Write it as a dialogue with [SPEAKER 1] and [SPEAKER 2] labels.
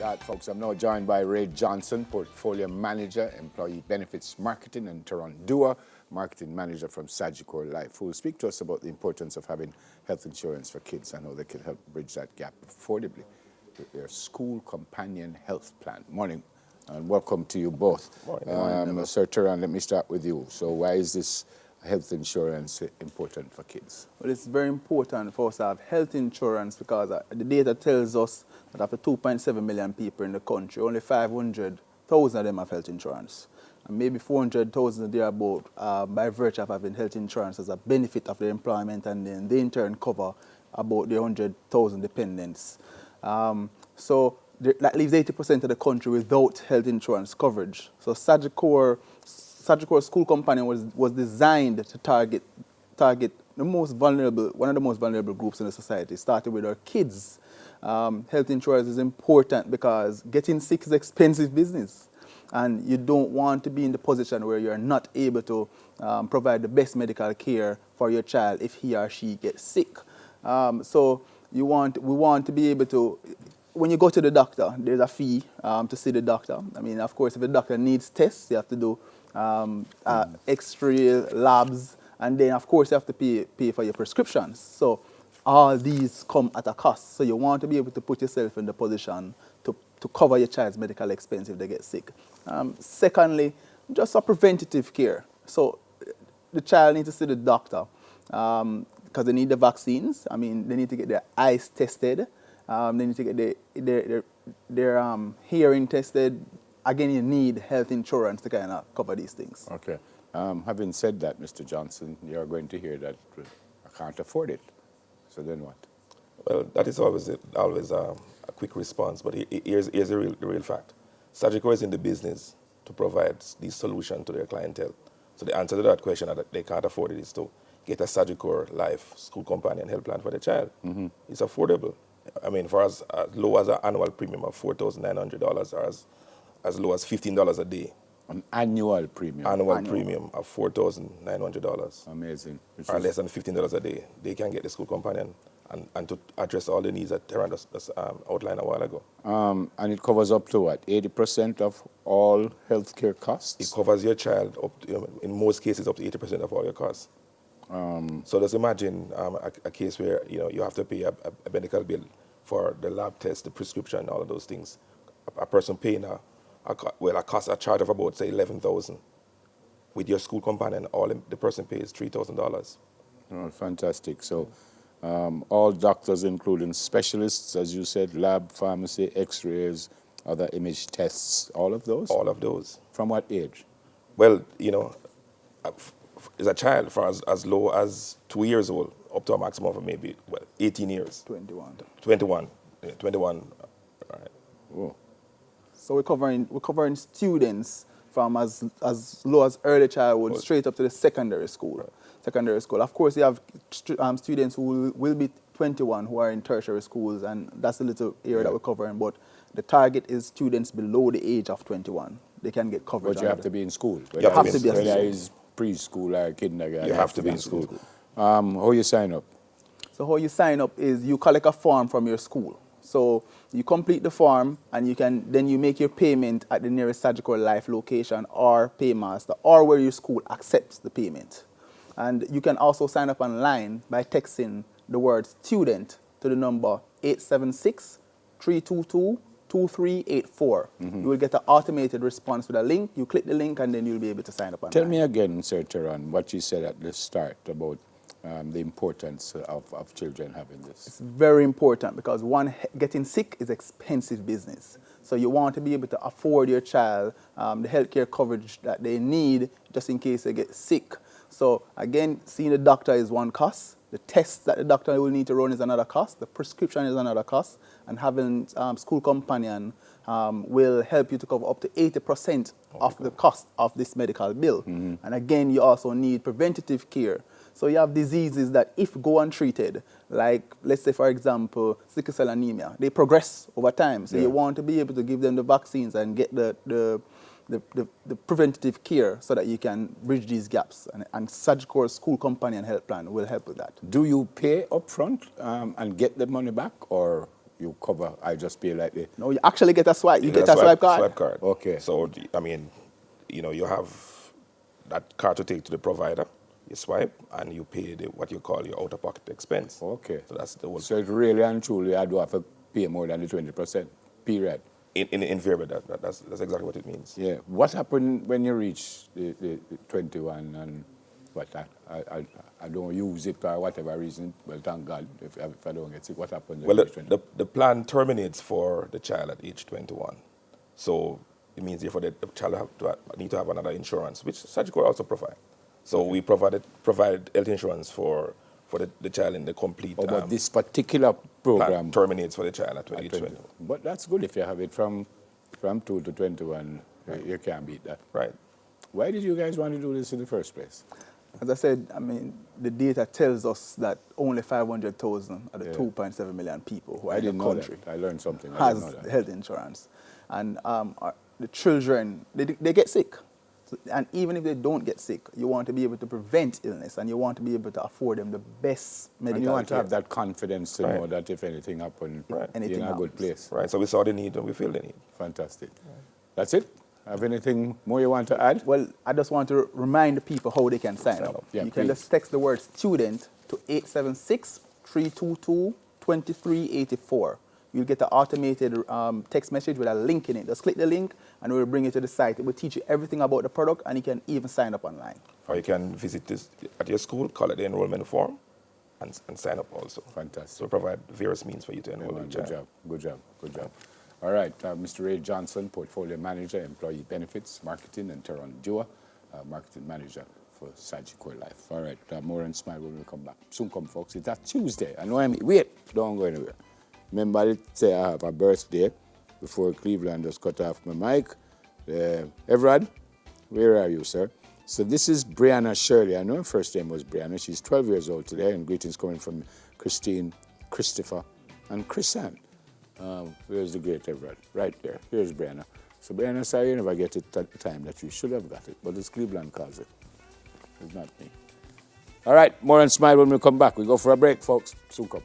[SPEAKER 1] Right, folks, I'm now joined by Ray Johnson, Portfolio Manager, Employee Benefits Marketing, and Terron Dewar, Marketing Manager from Sagicor Life, who will speak to us about the importance of having health insurance for kids and how they can help bridge that gap affordably with their school companion health plan. Morning, and welcome to you both.
[SPEAKER 2] Morning.
[SPEAKER 1] Sir Terron, let me start with you. So why is this health insurance important for kids?
[SPEAKER 2] Well, it's very important for us to have health insurance because the data tells us that after 2.7 million people in the country, only 500,000 of them have health insurance. And maybe 400,000 thereabout by virtue of having health insurance as a benefit of their employment, and then they in turn cover about the 100,000 dependents. So that leaves 80% of the country without health insurance coverage. So Sagicor School Companion was designed to target the most vulnerable, one of the most vulnerable groups in the society, starting with our kids. Health insurance is important because getting sick is expensive business, and you don't want to be in the position where you're not able to provide the best medical care for your child if he or she gets sick. So we want to be able to, when you go to the doctor, there's a fee to see the doctor. I mean, of course, if the doctor needs tests, you have to do X-ray, labs, and then, of course, you have to pay for your prescriptions. So all these come at a cost. So you want to be able to put yourself in the position to cover your child's medical expense if they get sick. Secondly, just a preventative care. So the child needs to see the doctor because they need the vaccines. I mean, they need to get their eyes tested. They need to get their hearing tested. Again, you need health insurance to kind of cover these things.
[SPEAKER 1] Okay. Having said that, Mr. Johnson, you're going to hear that I can't afford it. So then what?
[SPEAKER 3] Well, that is always a quick response, but here's the real fact. Sagicor is in the business to provide these solutions to their clientele. So the answer to that question that they can't afford it is to get a Sagicor Life school companion health plan for their child. Mm-hmm. It's affordable. I mean, for as low as an annual premium of $4,900 or as low as $15 a day.
[SPEAKER 1] An annual premium?
[SPEAKER 3] Annual premium of $4,900.
[SPEAKER 1] Amazing.
[SPEAKER 3] Or less than $15 a day. They can get the school companion and to address all the needs that Terron just outlined a while ago.
[SPEAKER 1] And it covers up to what, 80% of all healthcare costs?
[SPEAKER 3] It covers your child, up to, in most cases, up to 80% of all your costs. So just imagine a case where you have to pay a medical bill for the lab test, the prescription, all of those things. A person paying a charge of about, say, $11,000. With your school companion, the person pays $3,000.
[SPEAKER 1] Oh, fantastic. So all doctors, including specialists, as you said, lab, pharmacy, x-rays, other image tests, all of those?
[SPEAKER 3] All of those.
[SPEAKER 1] From what age?
[SPEAKER 3] Well, as a child, for as low as 2 years old, up to a maximum of maybe 18 years.
[SPEAKER 2] 21.
[SPEAKER 3] 21. Yeah, 21. All right.
[SPEAKER 1] Oh.
[SPEAKER 2] So we're covering students from as low as early childhood straight up to the secondary school. Right. Secondary school. Of course, you have students who will be 21 who are in tertiary schools, and that's a little area that we're covering. But the target is students below the age of 21. They can get coverage.
[SPEAKER 1] But you have to be in school.
[SPEAKER 2] You have to be in school.
[SPEAKER 1] Whether it's preschool or kindergarten.
[SPEAKER 3] You have to be in school.
[SPEAKER 1] How you sign up?
[SPEAKER 2] So how you sign up is you collect a form from your school. So you complete the form, and then you make your payment at the nearest Sagicor Life location or Paymaster, or where your school accepts the payment. And you can also sign up online by texting the word student to the number 876-322-2384. Mm-hmm. You will get an automated response with a link. You click the link, and then you'll be able to sign up online.
[SPEAKER 1] Tell me again, Sir Terron, what you said at the start about the importance of children having this.
[SPEAKER 2] It's very important because, one, getting sick is expensive business. So you want to be able to afford your child the healthcare coverage that they need just in case they get sick. So again, seeing the doctor is one cost. The tests that the doctor will need to run is another cost. The prescription is another cost. And having school companion will help you to cover up to 80% of the cost of this medical bill. Mm-hmm. And again, you also need preventative care. So you have diseases that, if go untreated, like, let's say, for example, sickle cell anemia, they progress over time. So you want to be able to give them the vaccines and get the preventative care so that you can bridge these gaps. And Sagicor School Companion Health Plan will help with that.
[SPEAKER 1] Do you pay up front and get the money back, or you cover, I just pay like the...
[SPEAKER 2] No, you actually get a swipe. You get
[SPEAKER 3] get
[SPEAKER 2] a swipe card.
[SPEAKER 3] Swipe card.
[SPEAKER 1] Okay.
[SPEAKER 3] So, I mean, you have that card to take to the provider, you swipe, and you pay what you call your out-of-pocket expense.
[SPEAKER 1] Okay.
[SPEAKER 3] So that's the whole...
[SPEAKER 1] So it really and truly, I do have to pay more than the 20%, period.
[SPEAKER 3] In theory, that's exactly what it means.
[SPEAKER 1] Yeah. What happened when you reach the 21 and what? I don't use it for whatever reason. Well, thank God if I don't get sick. What happened?
[SPEAKER 3] Well, the plan terminates for the child at age 21. So it means therefore that the child need to have another insurance, which Sagicor also provide. So we provide health insurance for the child in the complete.
[SPEAKER 1] But this particular program
[SPEAKER 3] terminates for the child at age 20.
[SPEAKER 1] But that's good if you have it from 2 to 21.
[SPEAKER 3] Right.
[SPEAKER 1] You can't beat that.
[SPEAKER 3] Right.
[SPEAKER 1] Why did you guys want to do this in the first place?
[SPEAKER 2] As I said, I mean, the data tells us that only 500,000 of the 2.7 million people who are in the country
[SPEAKER 1] I learned something.
[SPEAKER 2] has health insurance. And the children, they get sick. So, and even if they don't get sick, you want to be able to prevent illness and you want to be able to afford them the best medical care.
[SPEAKER 1] And you want to have that confidence to know that if anything happens, you're in a good place.
[SPEAKER 3] Right, so we saw the need and we feel the need.
[SPEAKER 1] Fantastic. That's it? Have anything more you want to add?
[SPEAKER 2] Well, I just want to remind the people how they can sign up.
[SPEAKER 1] Yeah,
[SPEAKER 2] you can
[SPEAKER 1] please.
[SPEAKER 2] just text the word student to 876-322-2384. You'll get an automated text message with a link in it. Just click the link and it will bring you to the site. It will teach you everything about the product and you can even sign up online.
[SPEAKER 3] Or you can visit this at your school, collect the enrollment form, and sign up also.
[SPEAKER 1] Fantastic.
[SPEAKER 3] So we provide various means for you to enroll your
[SPEAKER 1] Good
[SPEAKER 3] child.
[SPEAKER 1] job. Good job. Good job. All right, Mr. Ray Johnson, Portfolio Manager, Employee Benefits, Marketing, and Terron Dewar, Marketing Manager for Sagicor Life. All right, more and Smile when we come back. Soon come, folks. It's that Tuesday. I know wait, don't go anywhere. Remember, I say I have a birthday before Cleveland just cut off my mic. Everard, where are you, sir? So this is Brianna Shirley. I know her first name was Brianna. She's 12 years old today, and greetings coming from Christine, Christopher, and Chrisanne. Where's the great Everard? Right there. Here's Brianna. So Brianna, sorry you never get it at the time that you should have got it, but it's Cleveland calls it. It's not me. All right, more and Smile when we come back. We go for a break, folks. Soon come.